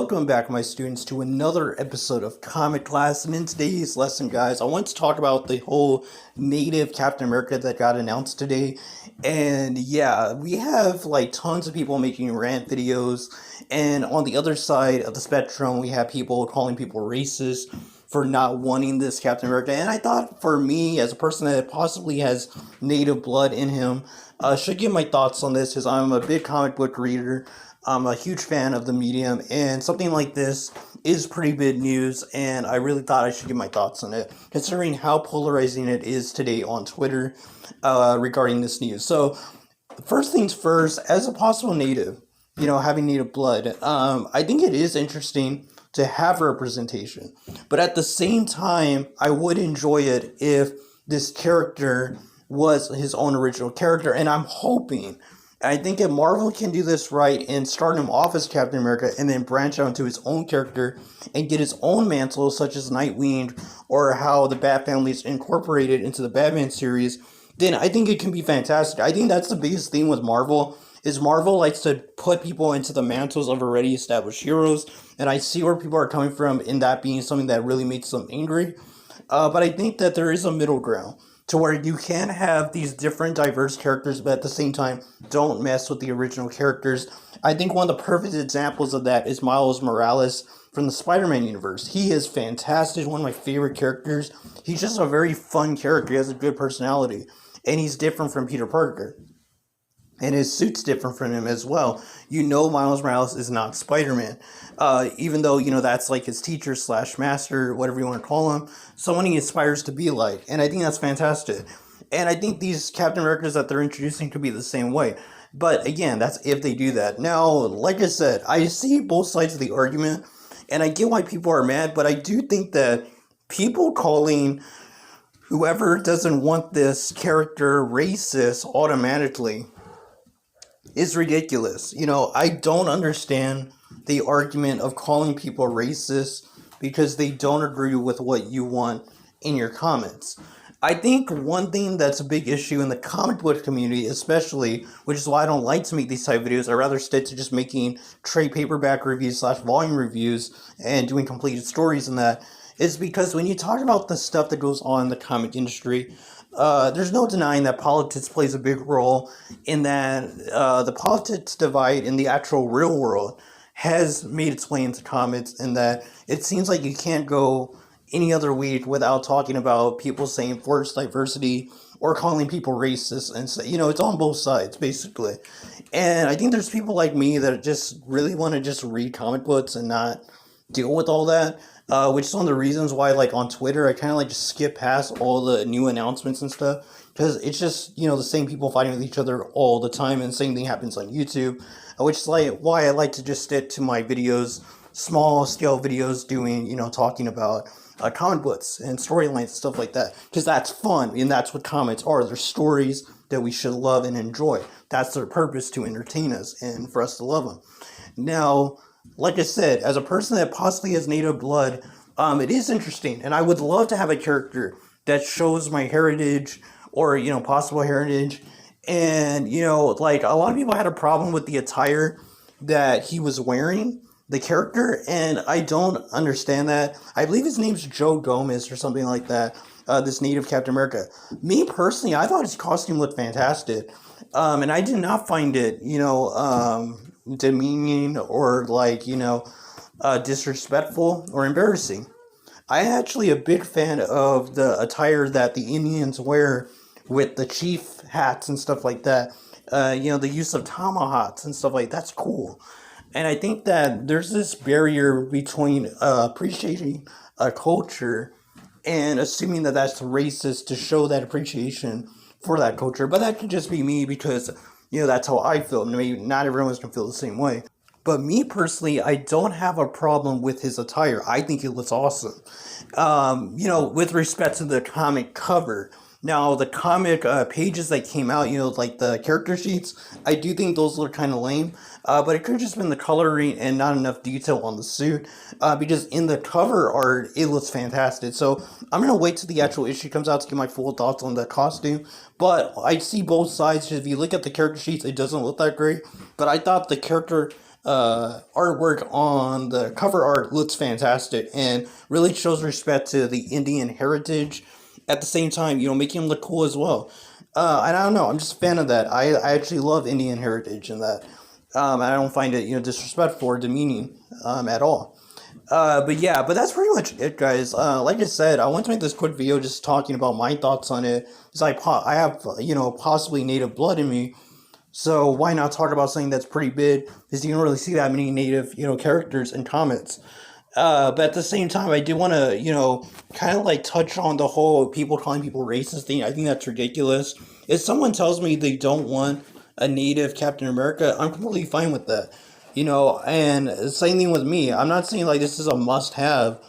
welcome back, my students, to another episode of Comic Class. And in today's lesson, guys, I want to talk about the whole native Captain America that got announced today. And yeah, we have like tons of people making rant videos, and on the other side of the spectrum, we have people calling people racist for not wanting this Captain America. And I thought, for me, as a person that possibly has native blood in him, should give my thoughts on this, because I'm a big comic book reader. I'm a huge fan of the medium, and something like this is pretty big news, and I really thought I should give my thoughts on it, considering how polarizing it is today on Twitter regarding this news. So, first things first, as a possible native, having native blood, I think it is interesting to have representation, but at the same time, I would enjoy it if this character was his own original character, and I think if Marvel can do this right and start him off as Captain America and then branch out into his own character and get his own mantle, such as Nightwing, or how the Bat Family is incorporated into the Batman series, then I think it can be fantastic. I think that's the biggest thing with Marvel, is Marvel likes to put people into the mantles of already established heroes, and I see where people are coming from in that being something that really makes them angry. But I think that there is a middle ground to where you can have these different diverse characters, but at the same time, don't mess with the original characters. I think one of the perfect examples of that is Miles Morales from the Spider-Man universe. He is fantastic, one of my favorite characters. He's just a very fun character. He has a good personality, and he's different from Peter Parker. And his suit's different from him as well. Miles Morales is not Spider-Man. Even though, that's like his teacher / master, whatever you want to call him. Someone he aspires to be like. And I think that's fantastic. And I think these Captain Americas that they're introducing could be the same way. But again, that's if they do that. Now, like I said, I see both sides of the argument. And I get why people are mad. But I do think that people calling whoever doesn't want this character racist automatically is ridiculous. I don't understand the argument of calling people racist because they don't agree with what you want in your comments. I think one thing that's a big issue in the comic book community, especially, which is why I don't like to make these type of videos, I rather stick to just making trade paperback reviews / volume reviews and doing completed stories and that, is because when you talk about the stuff that goes on in the comic industry, there's no denying that politics plays a big role in that. The politics divide in the actual real world has made its way into comics, in that it seems like you can't go any other week without talking about people saying forced diversity or calling people racist, and say, it's on both sides basically. And I think there's people like me that just really want to just read comic books and not deal with all that. Which is one of the reasons why, like, on Twitter, I kind of just skip past all the new announcements and stuff, because it's just, the same people fighting with each other all the time, and the same thing happens on YouTube, which is like why I like to just stick to my videos, small scale videos, doing, talking about comic books and storylines and stuff like that, because that's fun, and that's what comics are. They're stories that we should love and enjoy. That's their purpose, to entertain us and for us to love them. Now, like I said, as a person that possibly has native blood, it is interesting, and I would love to have a character that shows my heritage, or, possible heritage, and, like, a lot of people had a problem with the attire that he was wearing, the character, and I don't understand that. I believe his name's Joe Gomez or something like that, this native Captain America. Me, personally, I thought his costume looked fantastic, and I did not find it, demeaning or disrespectful or embarrassing. I'm actually a big fan of the attire that the Indians wear with the chief hats and stuff like that. The use of tomahawks and stuff like that's cool. And I think that there's this barrier between appreciating a culture and assuming that that's racist to show that appreciation for that culture. But that could just be me, because that's how I feel. Maybe not everyone's gonna feel the same way. But me personally, I don't have a problem with his attire. I think it looks awesome. With respect to the comic cover. Now, the comic pages that came out, like the character sheets, I do think those look kind of lame. But it could have just been the coloring and not enough detail on the suit. Because in the cover art, it looks fantastic. So I'm going to wait till the actual issue comes out to get my full thoughts on the costume. But I see both sides. If you look at the character sheets, it doesn't look that great. But I thought the character artwork on the cover art looks fantastic and really shows respect to the Indian heritage. At the same time, making him look cool as well. And I don't know, I'm just a fan of that. I actually love Indian heritage and that. I don't find it, disrespectful or demeaning at all. But yeah, but that's pretty much it, guys. Like I said, I want to make this quick video just talking about my thoughts on it. Because I have, possibly native blood in me. So why not talk about something that's pretty big? Because you don't really see that many native, characters in comics. But at the same time, I do want to, kind of like touch on the whole people calling people racist thing. I think that's ridiculous. If someone tells me they don't want a native Captain America, I'm completely fine with that. And same thing with me. I'm not saying like this is a must-have.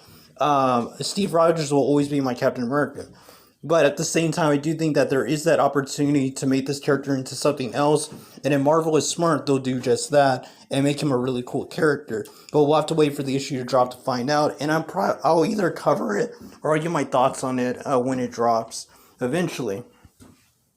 Steve Rogers will always be my Captain America. But at the same time, I do think that there is that opportunity to make this character into something else. And if Marvel is smart, they'll do just that and make him a really cool character. But we'll have to wait for the issue to drop to find out. And I'll either cover it or I'll give my thoughts on it when it drops eventually.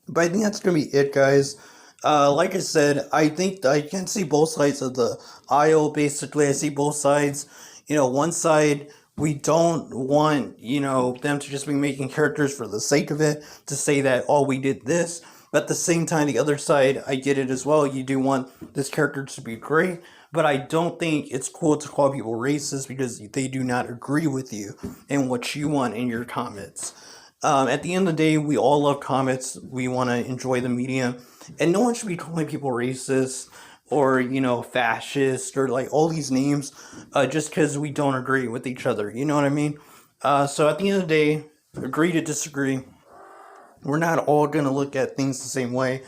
But I think that's going to be it, guys. Like I said, I think I can see both sides of the aisle, basically. I see both sides. One side, we don't want, them to just be making characters for the sake of it, to say that, oh, we did this. But at the same time, the other side, I get it as well. You do want this character to be great, but I don't think it's cool to call people racist because they do not agree with you and what you want in your comments. At the end of the day, we all love comics. We want to enjoy the medium. And no one should be calling people racist or, fascist or like all these names just because we don't agree with each other. You know what I mean? So at the end of the day, agree to disagree. We're not all going to look at things the same way.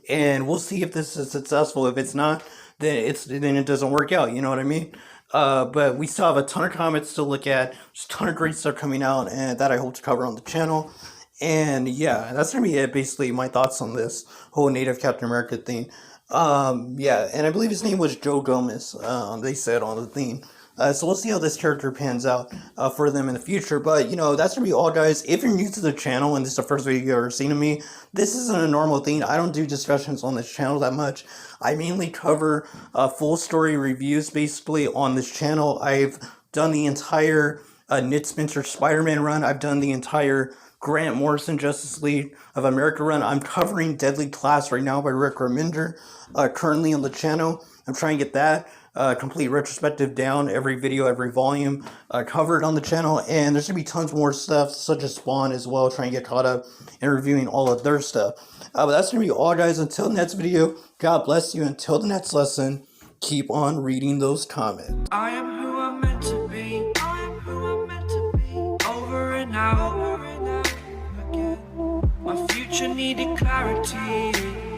And we'll see if this is successful. If it's not, then it doesn't work out. You know what I mean? But we still have a ton of comics to look at. There's a ton of great stuff coming out and that I hope to cover on the channel. And yeah, that's going to be it, basically, my thoughts on this whole Native Captain America thing. Yeah, and I believe his name was Joe Gomez, they said on the thing. So we'll see how this character pans out for them in the future. But, that's going to be all, guys. If you're new to the channel and this is the first video you've ever seen of me, this isn't a normal thing. I don't do discussions on this channel that much. I mainly cover full story reviews, basically, on this channel. I've done the entire Nick Spencer Spider-Man run. I've done the entire Grant Morrison Justice League of America run. I'm covering Deadly Class right now by Rick Remender, currently on the channel. I'm trying to get that complete retrospective down, every video, every volume covered on the channel. And there's going to be tons more stuff, such as Spawn as well, trying to get caught up and reviewing all of their stuff. But that's going to be all, guys. Until the next video, God bless you. Until the next lesson, keep on reading those comments. I am who I'm meant to be. I am who I'm meant to be. Over and out again. My future needed clarity.